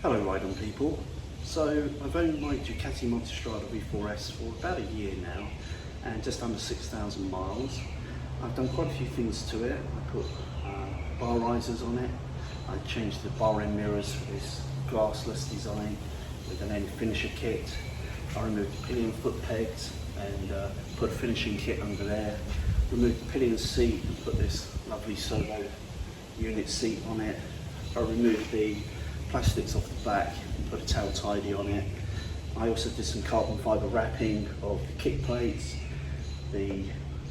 Hello riding people. So I've owned my Ducati V4S for about a year now and just under 6,000 miles. I've done quite a few things to it. I put bar risers on it. I changed the bar end mirrors for this glassless design with an end finisher kit. I removed the pillion foot pegs and put a finishing kit under there. Removed the pillion seat and put this lovely solo unit seat on it. I removed the plastics off the back and put a tail tidy on it. I also did some carbon fibre wrapping of the kick plates, the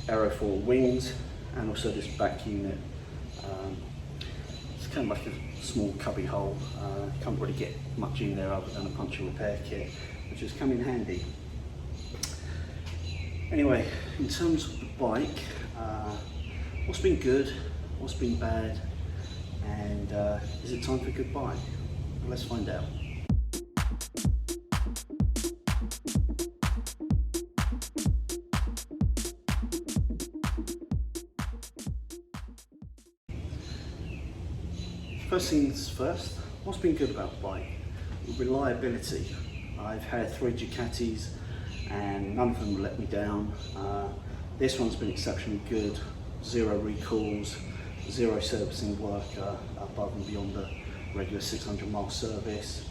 aerofoil wings, and also this back unit. It's kind of like a small cubby hole. Can't really get much in there other than a puncture repair kit, which has come in handy. Anyway, in terms of the bike, what's been good, what's been bad, and is it time for goodbye? Let's find out. First things first, what's been good about the bike? Reliability. I've had 3 Ducatis and none of them let me down. This one's been exceptionally good. 0 recalls, 0 servicing work above and beyond the regular 600-mile service.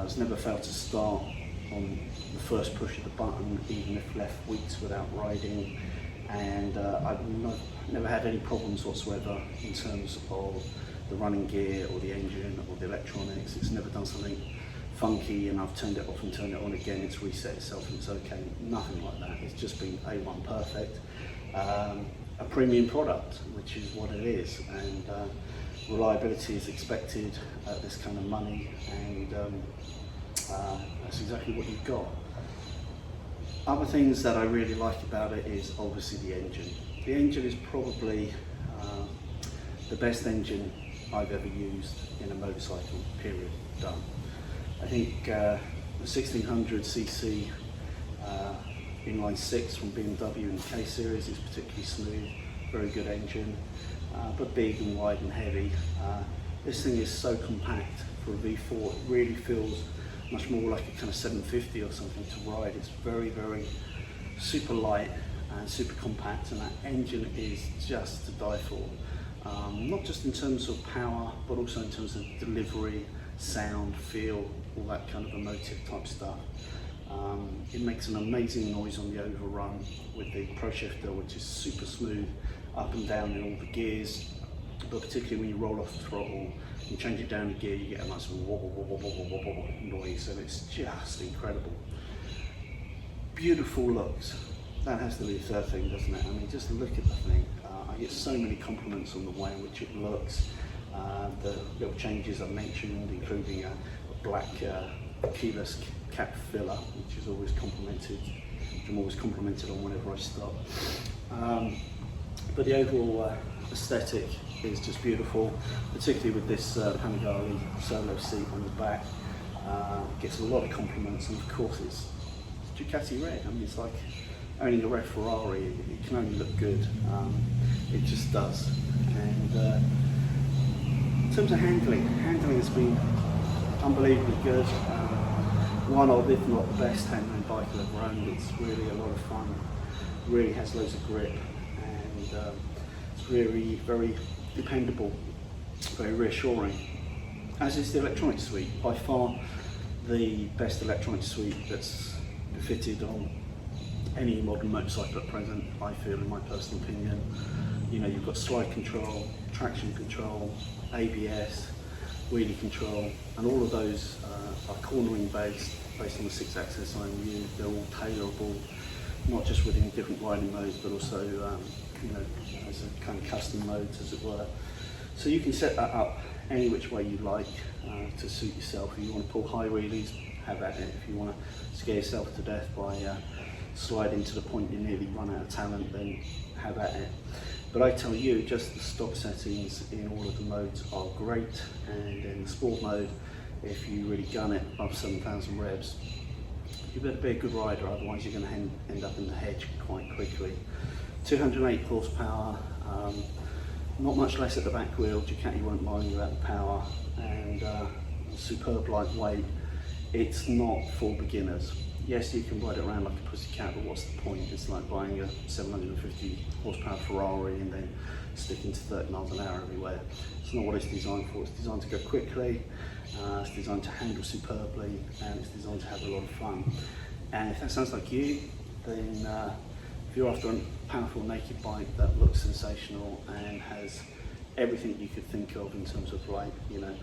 It's never failed to start on the first push of the button, even if left weeks without riding. And I've never had any problems whatsoever in terms of the running gear or the engine or the electronics. It's never done something funky and I've turned it off and turned it on again, it's reset itself and it's okay. Nothing like that. It's just been A1 perfect. A premium product, which is what it is, and reliability is expected at this kind of money, and that's exactly what you've got. Other things that I really like about it is obviously the engine. The engine is probably the best engine I've ever used in a motorcycle, period, done. I think the 1600cc inline 6 from BMW in the K series is particularly smooth, very good engine, but big and wide and heavy. This thing is so compact for a V4, it really feels much more like a kind of 750 or something to ride. It's very, very super light and super compact, and that engine is just to die for. Not just in terms of power, but also in terms of delivery, sound, feel, all that kind of emotive type stuff. It makes an amazing noise on the overrun with the Pro Shifter, which is super smooth up and down in all the gears, but particularly when you roll off the throttle and change it down the gear, you get a nice wobble, wobble, wobble, wobble, wobble noise, and it's just incredible. Beautiful looks. That has to be the third thing, doesn't it? I mean, just look at the thing. I get so many compliments on the way in which it looks. The little changes I mentioned, including a black keyless cap filler, which is always complimented. I'm always complimented on whenever I stop. But the overall aesthetic is just beautiful, particularly with this Panigale solo seat on the back. Gets a lot of compliments, and of course it's Ducati red. I mean, it's like owning a red Ferrari. It can only look good. It just does. And in terms of handling has been unbelievably good. One of, if not the best handling bike I've ever owned. It's really a lot of fun. Really has loads of grip, and it's really very dependable, very reassuring. As is the electronic suite, by far the best electronic suite that's fitted on any modern motorcycle at present, I feel, in my personal opinion. You know, you've got slide control, traction control, ABS, wheelie control, and all of those are cornering based on the 6-axis IMU. They're all tailorable, not just within different riding modes, but also you know, as a kind of custom modes, as it were. So you can set that up any which way you like to suit yourself. If you want to pull high wheelies, have at it. If you want to scare yourself to death by sliding to the point you nearly run out of talent, then have at it. But I tell you, just the stock settings in all of the modes are great, and in the sport mode, if you really gun it above 7,000 revs, you better be a good rider, otherwise you're going to end up in the hedge quite quickly. 208 horsepower, not much less at the back wheel. Ducati won't mind you about the power, and superb lightweight. It's not for beginners. Yes, you can ride it around like a pussycat, but what's the point? It's like buying a 750 horsepower Ferrari and then sticking to 30 miles an hour everywhere. It's not what it's designed for. It's designed to go quickly, it's designed to handle superbly, and it's designed to have a lot of fun. And if that sounds like you, then if you're after a powerful naked bike that looks sensational and has everything you could think of in terms of, like, you know,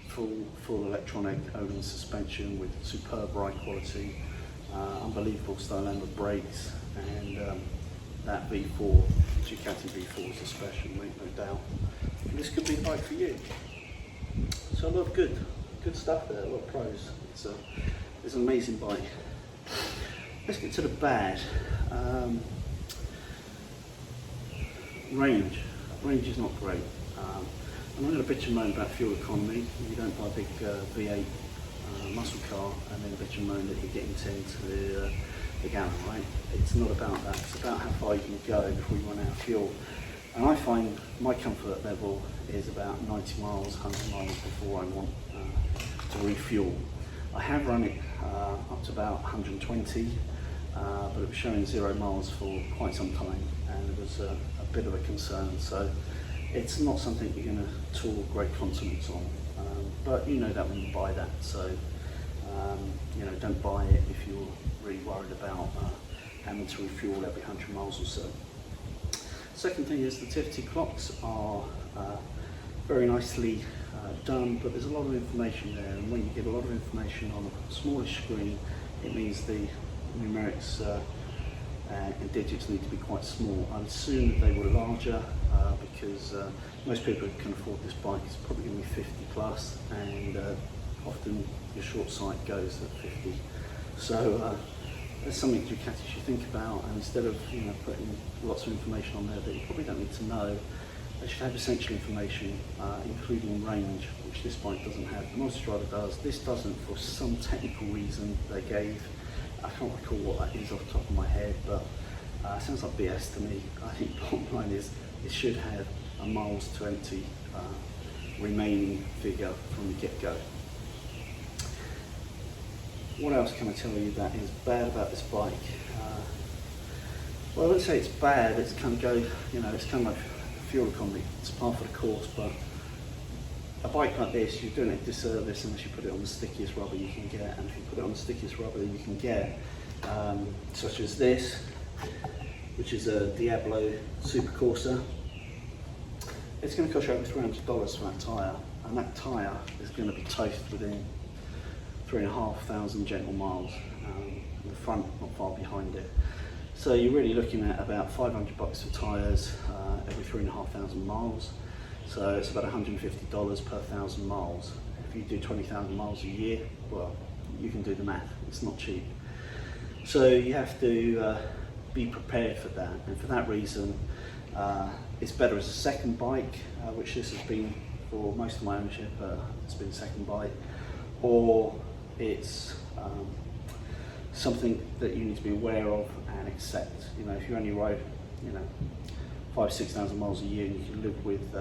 full electronic Öhlins suspension with superb ride quality, unbelievable stylomer brakes, and that V4, Ducati V4 is a special, make no doubt. And this could be a bike for you. So a lot of good stuff there, a lot of pros. It's an amazing bike. Let's get to the bad. Range is not great. I'm not going to bitch and moan about fuel economy. You don't buy a big V8 muscle car and then bitch and moan that you're getting 10 to the gallon, right? It's not about that. It's about how far you can go before you run out of fuel. And I find my comfort level is about 90 miles, 100 miles before I want to refuel. I have run it up to about 120, but it was showing 0 miles for quite some time, and it was a bit of a concern. So it's not something you're going to tool great confidence on, but you know that when you buy that. So you know, don't buy it if you're really worried about having to refuel every 100 miles or so. Second thing is the TFT clocks are very nicely done, but there's a lot of information there, and when you get a lot of information on a smallish screen, it means the numerics and digits need to be quite small. I'd assume that they were larger because most people who can afford this bike is probably going to be 50 plus, and often your short sight goes at 50. So that's something Ducati should think about, and instead of, you know, putting lots of information on there that you probably don't need to know, they should have essential information, including range, which this bike doesn't have. The Multistrada does. This doesn't, for some technical reason they gave. I can't recall what that is off the top of my head, but it sounds like BS to me. I think the bottom line is it should have a miles to empty remaining figure from the get-go. What else can I tell you that is bad about this bike? Well, I wouldn't say it's bad. It's kind of it's kind of like fuel economy. It's par for the course, but a bike like this, you're doing it a disservice unless you put it on the stickiest rubber you can get. And if you put it on the stickiest rubber that you can get, such as this, which is a Diablo Super Corsa, it's going to cost you over $300 for that tyre, and that tyre is going to be toast within 3,500 gentle miles. The front not far behind it. So you're really looking at about $500 for tyres every 3,500 miles. So it's about $150 per 1,000 miles. If you do 20,000 miles a year, well, you can do the math. It's not cheap. So you have to be prepared for that, and for that reason, it's better as a second bike, which this has been for most of my ownership. It's been a second bike, or it's something that you need to be aware of and accept. You know, if you only ride, 5,000–6,000 miles a year, and you can live with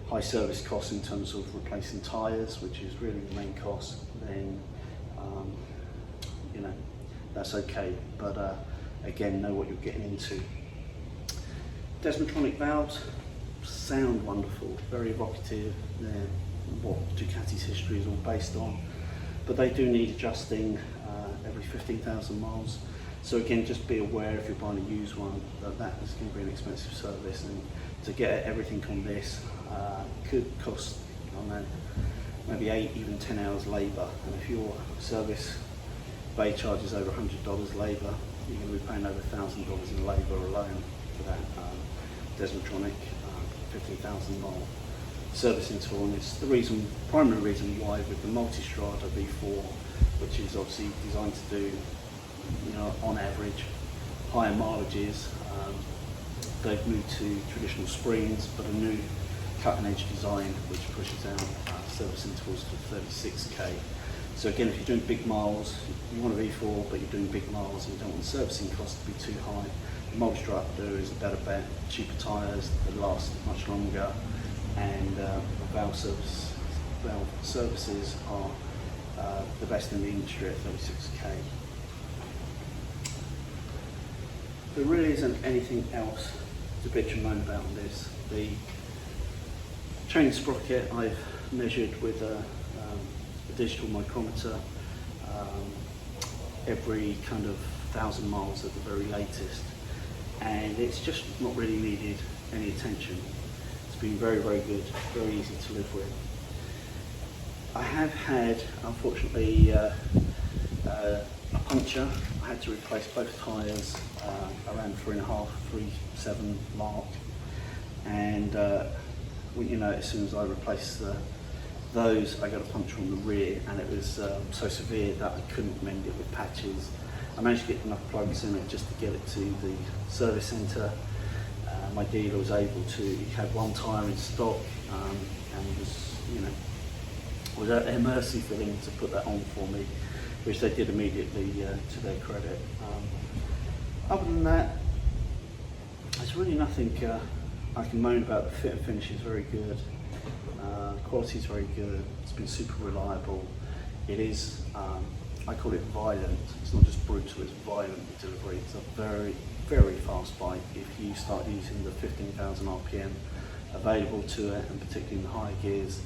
high service costs in terms of replacing tyres, which is really the main cost, then that's okay. But again, know what you're getting into. Desmotronic valves sound wonderful, very evocative. They're what Ducati's history is all based on, but they do need adjusting every 15,000 miles. So again, just be aware if you're buying a used one that is going to be an expensive service, and to get everything on this could cost, I don't know, maybe 8, even 10 hours labour. And if your service bay charges over $100 labour, you're going to be paying over $1,000 in labour alone for that Desmotronic 15,000 mile service interval. And it's the primary reason why with the Multistrada V4, which is obviously designed to do, on average, higher mileages, they've moved to traditional springs, but a new cutting-edge design which pushes out service intervals to 36k. So again, if you're doing big miles, you want a V4, but you're doing big miles and you don't want the servicing cost to be too high, the Multistrada is a better bet. Cheaper tyres, they last much longer, and the valve service valve services are the best in the industry at 36k. There really isn't anything else to bitch and moan about on this. The chain sprocket I've measured with a digital micrometer every kind of 1,000 miles at the very latest, and it's just not really needed any attention. It's been very, very good, very easy to live with. I have had, unfortunately, a puncture. I had to replace both tyres around 3.5, 3.7 mark, and you know, as soon as I replaced those, I got a puncture on the rear, and it was so severe that I couldn't mend it with patches. I managed to get enough plugs in it just to get it to the service centre. My dealer was able to, he had one tyre in stock, and was, you know, was at their mercy for them to put that on for me, which they did immediately to their credit. Other than that, there's really nothing I can moan about. The fit and finish is very good. Quality is very good. It's been super reliable. It is, I call it violent. It's not just brutal, it's violent delivery. It's a very, very fast bike. If you start using the 15,000 RPM available to it, and particularly in the higher gears,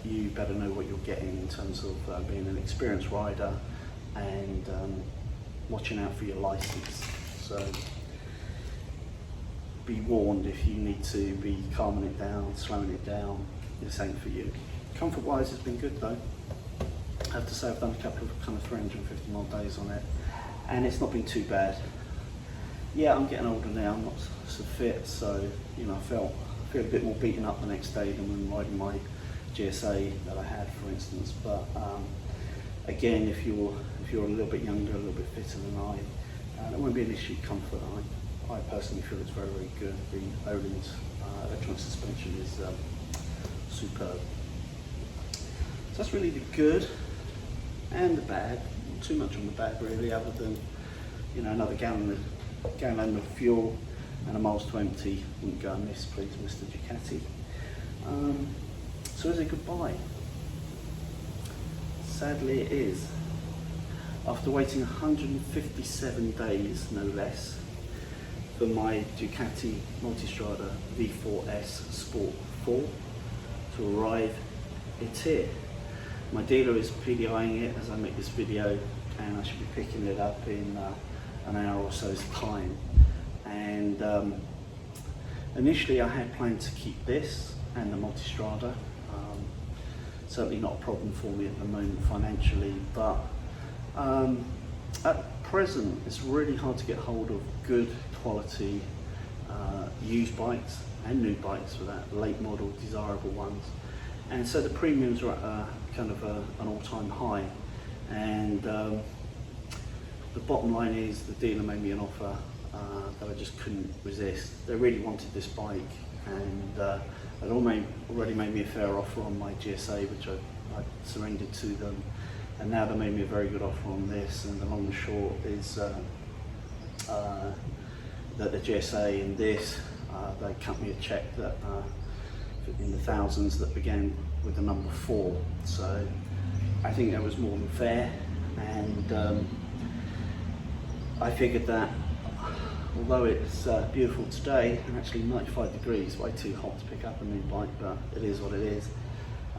you better know what you're getting in terms of being an experienced rider and watching out for your license. So be warned if you need to be calming it down, slowing it down. This ain't for you. Comfort wise, it's been good though. I have to say I've done a couple of kind of 350 mile days on it, and it's not been too bad. Yeah, I'm getting older now, I'm not so fit, so you know, I feel a bit more beaten up the next day than when riding my GSA that I had, for instance. But again, if you're a little bit younger, a little bit fitter than I, there won't be an issue. Comfort, I personally feel it's very, very good. The Öhlins electronic suspension is superb. So that's really the good and the bad. Not too much on the bad really, other than, you know, another gallon of fuel and a miles to empty wouldn't go amiss, please, Mr. Ducati. So is it goodbye? Sadly it is. After waiting 157 days, no less, for my Ducati Multistrada V4S Sport 4 to arrive, it's here. My dealer is PDIing it as I make this video, and I should be picking it up in an hour or so's time. And initially I had planned to keep this and the Multistrada. Certainly not a problem for me at the moment financially, but at present it's really hard to get hold of good quality used bikes and new bikes for that, late model desirable ones. And so the premiums are at kind of an all-time high, and the bottom line is the dealer made me an offer that I just couldn't resist. They really wanted this bike, and they'd already made me a fair offer on my GSA, which I surrendered to them, and now they made me a very good offer on this. And the long and short is that the GSA and this, they cut me a check that in the thousands that began with the number 4. So I think that was more than fair, and I figured that although it's beautiful today and actually 95 degrees, way too hot to pick up a new bike, but it is what it is,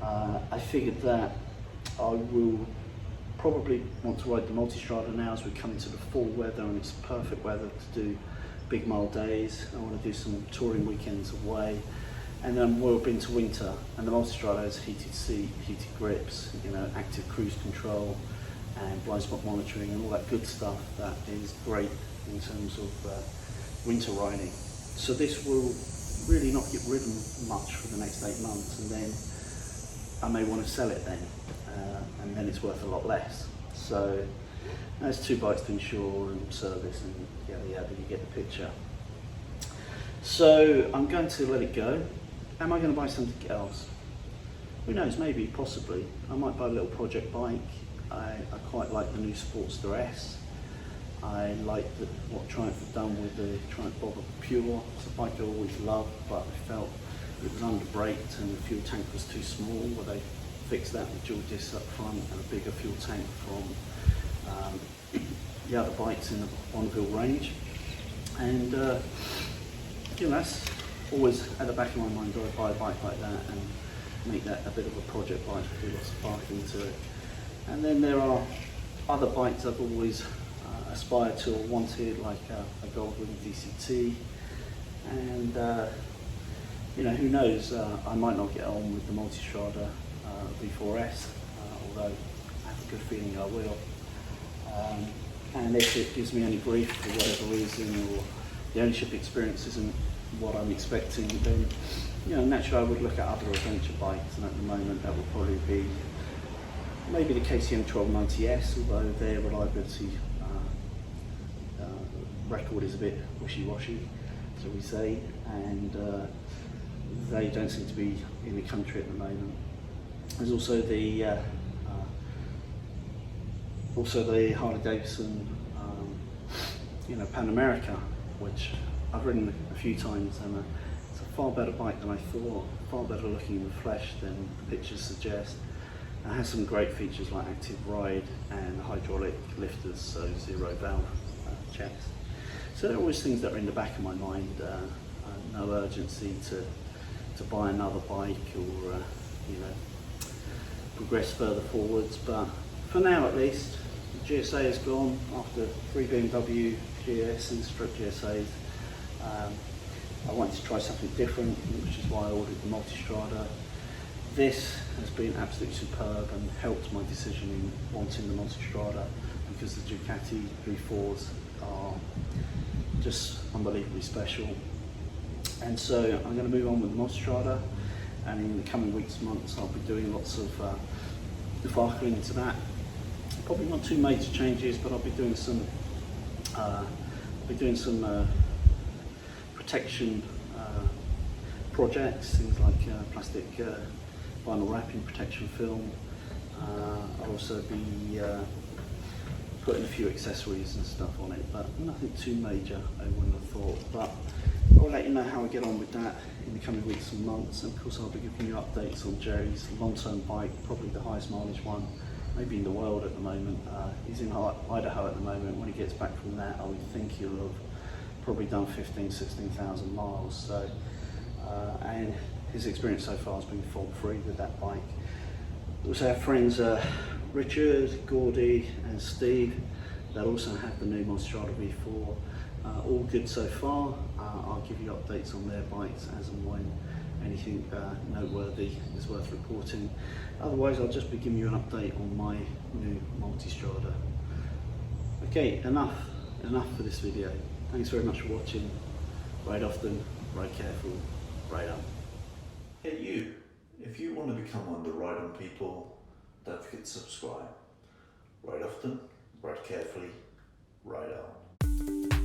I figured that I will probably want to ride the Multistrada now as we come into the fall weather, and it's perfect weather to do big mile days. I want to do some touring weekends away, and then we'll be into winter, and the Multistrada has heated seat, heated grips, you know, active cruise control and blind spot monitoring and all that good stuff that is great in terms of winter riding. So this will really not get ridden much for the next 8 months, and then I may want to sell it then, and then it's worth a lot less. So there's 2 bikes to insure and service and yada yada, you get the picture. So I'm going to let it go. Am I going to buy something else? Who knows, maybe, possibly. I might buy a little project bike. I quite like the new Sportster S. I like what Triumph have done with the Triumph Bobber Pure. It's a bike I always loved, but I felt it was under braked and the fuel tank was too small. Well, they fixed that with dual discs up front and a bigger fuel tank from the other bikes in the Bonneville range. And you know, that's always at the back of my mind, do I buy a bike like that and make that a bit of a project bike, do lots of bike into it. And then there are other bikes I've always aspired to or wanted, like a Goldwing DCT, and you know, who knows, I might not get on with the Multistrada V4S, although I have a good feeling I will. And if it gives me any grief for whatever reason, or the ownership experience isn't what I'm expecting, then you know, naturally I would look at other adventure bikes, and at the moment that would probably be maybe the KTM 1290S, although their reliability record is a bit wishy-washy, shall we say, and they don't seem to be in the country at the moment. There's also the Harley Davidson, you know, Pan America, which I've ridden a few times, and it's a far better bike than I thought, far better looking in the flesh than the pictures suggest. It has some great features like active ride and hydraulic lifters, so zero valve checks. So there are always things that are in the back of my mind. No urgency to buy another bike or you know, progress further forwards, but for now at least, the GSA is gone after 3 BMW GS and strip GSAs. I wanted to try something different, which is why I ordered the Multistrada. This has been absolutely superb and helped my decision in wanting the Multistrada, because the Ducati V4s are just unbelievably special. And so I'm going to move on with the Multistrada, and in the coming weeks, months, I'll be doing lots of defarkling into that. Probably not too major changes, but I'll be doing some protection projects, things like plastic vinyl wrapping, protection film. I'll also be putting a few accessories and stuff on it, but nothing too major, I wouldn't have thought. But I'll let you know how I get on with that in the coming weeks and months. And of course I'll be giving you updates on Jerry's long-term bike, probably the highest mileage one, maybe in the world at the moment. He's in Idaho at the moment. When he gets back from that, I would think he'll have probably done 16,000 miles. So, and his experience so far has been fault-free with that bike. We also have friends Richard, Gordy and Steve that also have the new Multistrada V4. All good so far. I'll give you updates on their bikes as and when anything noteworthy is worth reporting. Otherwise, I'll just be giving you an update on my new Multistrada. Okay, enough for this video. Thanks very much for watching. Ride often, ride careful, ride on. Hey you, if you want to become one of the Ride On people, don't forget to subscribe. Ride often, ride carefully, ride on.